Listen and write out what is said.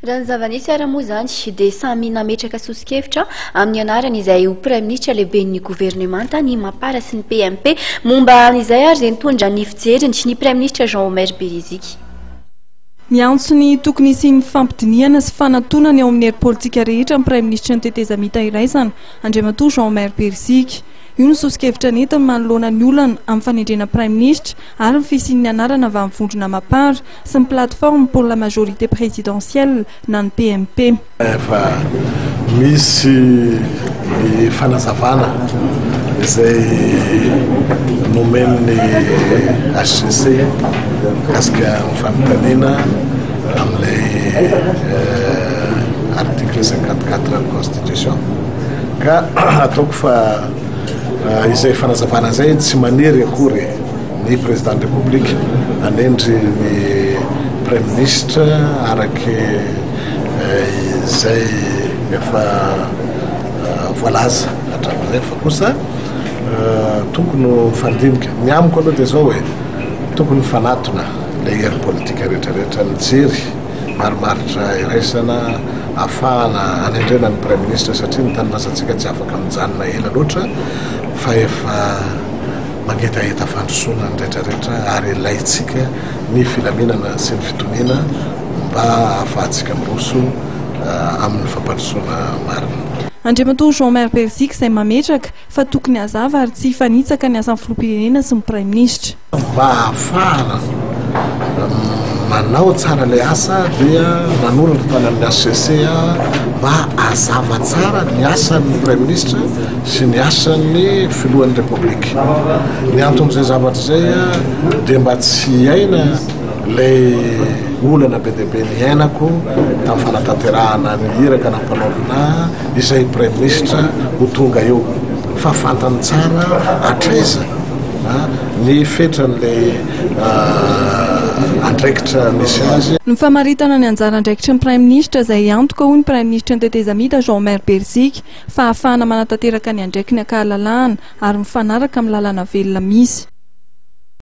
Raha ny zava-nisy ara-moa zany dia samy nametraka sosokevitra amin'ny anarany izay ho praiminisitra lehiben'ny governemanta ny Mapara sy ny PMP momba an'izay ary izay nitondra ny fijeriny ny praiminisitra Jean Omer Beriziky. Miantso ny tokony isian'ny fampidiniana sy fanantonana eo amin'ny hery politika rehetra ny praiminisitra ny tetezamita iraisana Andriamatoa Jean Omer Beriziky. Io ny sosokevitra netiny manoloana ny olana amin'ny fanendrena praiminisitra ary ny fisian'ny anarana avy amin'ny vondrona Mapara sy ny plateforme pour la majorité présidentielle na ny PMP. Efa misy ny fanazavana izay nomen'ny HCC kasika ny fampitaniana amin'ilay article 54 ny constitution ka ataoko fa izay fanazavana izay tsy maniry akory ny président de république anendry ny praiminisitra araky izay efa voalaza hatramin'izay fa kosa tokony fandinika ny amiko aloha dia zao hoe tokony fanatona ilay hery politika rehetrarehetra nijery marimaritra iraisana ahafahana anendrena ny praiminisitra satria ny tany lasantsika tsy afaka mijanona ela loatra fa efa mangetaheta fandrosoana ny rehetrarehetra ary ilaitsika ny filaminana sy ny fitomina mba ahafahantsika miroso amin'ny fampandrosoana marina. Andriamatoa Jean Omer Beriziky izay mametraka fa tokony hazava ary tsy hifanitsaka ny asan'ny filoham-pirenena sy ny praiminisitra. Mba ahafahana manao tsara ilay asa dia nanoratra tany amin'ny HCC mba hazava tsara ny asan'ny praiminisitra sy ny asan'ny filohan'ny republika. Ny anton'izay zavatra izay dia mba tsy aina ilay olana be dia be ny ainako tamin'ny fanatanterahana ny hiraka nampanaovina izay praiminisitra ho tonga eo fa fantany tsara atraiza ny fetran'ilay andraikitra misy azy. Ny famaritana ny anjara andraikitra ny praiminisitra izay antoka hoy ny praiminisitra ny tetezamita Jean Omer Beriziky fa ahafahana manatanteraka ny andraikiny ankahalalahana ary mifanaraka amin'ny lalana velona misy.